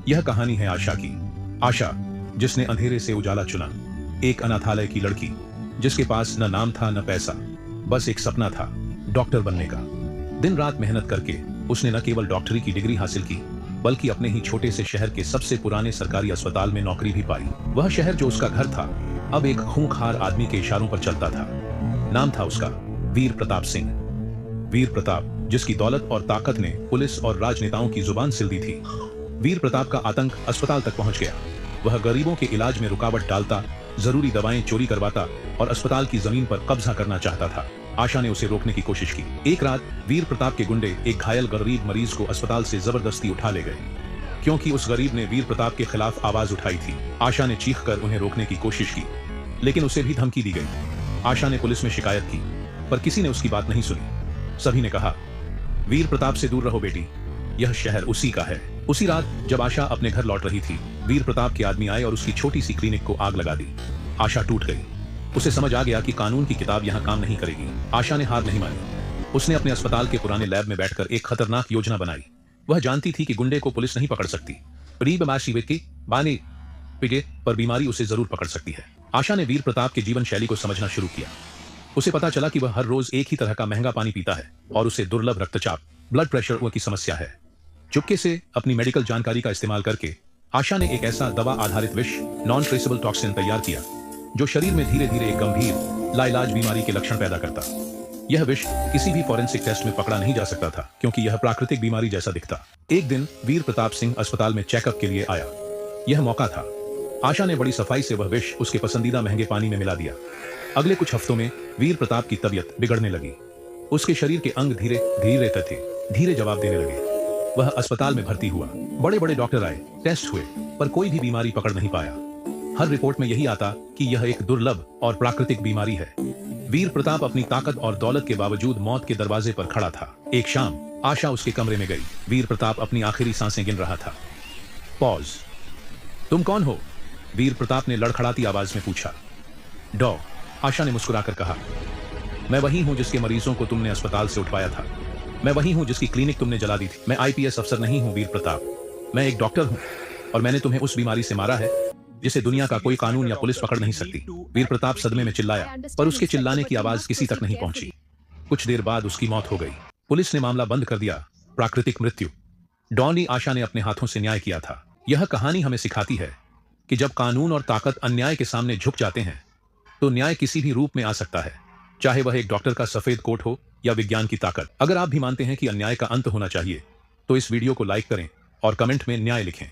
यह कहानी है आशा की। आशा, जिसने अंधेरे से उजाला चुना। एक अनाथालय की लड़की, जिसके पास न नाम था न पैसा, बस एक सपना था, डॉक्टर बनने का। दिन रात मेहनत करके उसने न केवल डॉक्टरी की डिग्री हासिल की, बल्कि अपने ही छोटे से शहर के सबसे पुराने सरकारी अस्पताल में नौकरी भी पाई। वह शहर जो उसका घर था, अब एक खूंखार आदमी के इशारों पर चलता था। नाम था उसका वीर प्रताप सिंह। वीर प्रताप, जिसकी दौलत और ताकत ने पुलिस और राजनेताओं की जुबान सिल दी थी। वीर प्रताप का आतंक अस्पताल तक पहुंच गया। वह गरीबों के इलाज में रुकावट डालता, जरूरी दवाएं चोरी करवाता और अस्पताल की जमीन पर कब्जा करना चाहता था। आशा ने उसे रोकने की कोशिश की। एक रात वीर प्रताप के गुंडे एक घायल गरीब मरीज को अस्पताल से जबरदस्ती उठा ले गए। क्योंकि उस गरीब ने वीर प्रताप के खिलाफ आवाज उठाई थी, आशा ने चीखकर उन्हें रोकने की कोशिश की, लेकिन उसे भी धमकी दी गई। आशा ने पुलिस में शिकायत की, पर किसी ने उसकी बात नहीं सुनी। सभी ने कहा, वीर प्रताप से दूर रहो बेटी, यह शहर उसी का है। उसी रात जब आशा अपने घर लौट रही थी, वीर प्रताप के आदमी आए और उसकी छोटी सी क्लिनिक को आग लगा दी। आशा टूट गई। उसे समझ आ गया कि कानून की किताब यहाँ काम नहीं करेगी। आशा ने हार नहीं मानी। उसने अपने अस्पताल के पुराने लैब में बैठकर एक खतरनाक योजना बनाई। वह जानती थी कि गुंडे को पुलिस नहीं पकड़ सकती, पर बीमारी उसे जरूर पकड़ सकती है। आशा ने वीर प्रताप की जीवन शैली को समझना शुरू किया। उसे पता चला कि वह हर रोज एक ही तरह का महंगा पानी पीता है और उसे दुर्लभ रक्तचाप, ब्लड प्रेशर की समस्या है। चुपके से अपनी मेडिकल जानकारी का इस्तेमाल करके आशा ने एक ऐसा दवा आधारित विष, नॉन ट्रेसेबल टॉक्सिन तैयार किया, जो शरीर में धीरे धीरे एक गंभीर लाइलाज बीमारी के लक्षण पैदा करता। यह विष किसी भी फॉरेंसिक टेस्ट में पकड़ा नहीं जा सकता था, क्योंकि यह प्राकृतिक बीमारी जैसा दिखता। एक दिन वीर प्रताप सिंह अस्पताल में चेकअप के लिए आया। यह मौका था। आशा ने बड़ी सफाई से वह विष उसके पसंदीदा महंगे पानी में मिला दिया। अगले कुछ हफ्तों में वीर प्रताप की तबीयत बिगड़ने लगी। उसके शरीर के अंग धीरे धीरे जवाब देने लगे। वह अस्पताल में भर्ती हुआ। बड़े बड़े डॉक्टर आए, टेस्ट हुए, पर कोई भी बीमारी पकड़ नहीं पाया। हर रिपोर्ट में यही आता कि यह एक दुर्लभ और प्राकृतिक बीमारी है। वीर प्रताप अपनी ताकत और दौलत के बावजूद मौत के दरवाजे पर खड़ा था। एक शाम आशा उसके कमरे में गई। वीर प्रताप अपनी आखिरी सांसें गिन रहा था। पॉज। तुम कौन हो? वीर प्रताप ने लड़खड़ाती आवाज में पूछा। डॉ, आशा ने मुस्कुराकर कहा, मैं वही हूं जिसके मरीजों को तुमने अस्पताल से उठवाया था। मैं वही हूं जिसकी क्लिनिक तुमने जला दी थी। मैं आईपीएस अफसर नहीं हूं वीर प्रताप, मैं एक डॉक्टर हूं, और मैंने तुम्हें उस बीमारी से मारा है जिसे दुनिया का कोई कानून या पुलिस पकड़ नहीं सकती। वीर प्रताप सदमे में चिल्लाया, पर उसके चिल्लाने की आवाज किसी तक नहीं पहुंची। कुछ देर बाद उसकी मौत हो गई। पुलिस ने मामला बंद कर दिया। प्राकृतिक मृत्यु। डॉनी आशा ने अपने हाथों से न्याय किया था। यह कहानी हमें सिखाती है कि जब कानून और ताकत अन्याय के सामने झुक जाते हैं, तो न्याय किसी भी रूप में आ सकता है, चाहे वह एक डॉक्टर का सफेद कोट हो या विज्ञान की ताकत। अगर आप भी मानते हैं कि अन्याय का अंत होना चाहिए, तो इस वीडियो को लाइक करें और कमेंट में न्याय लिखें।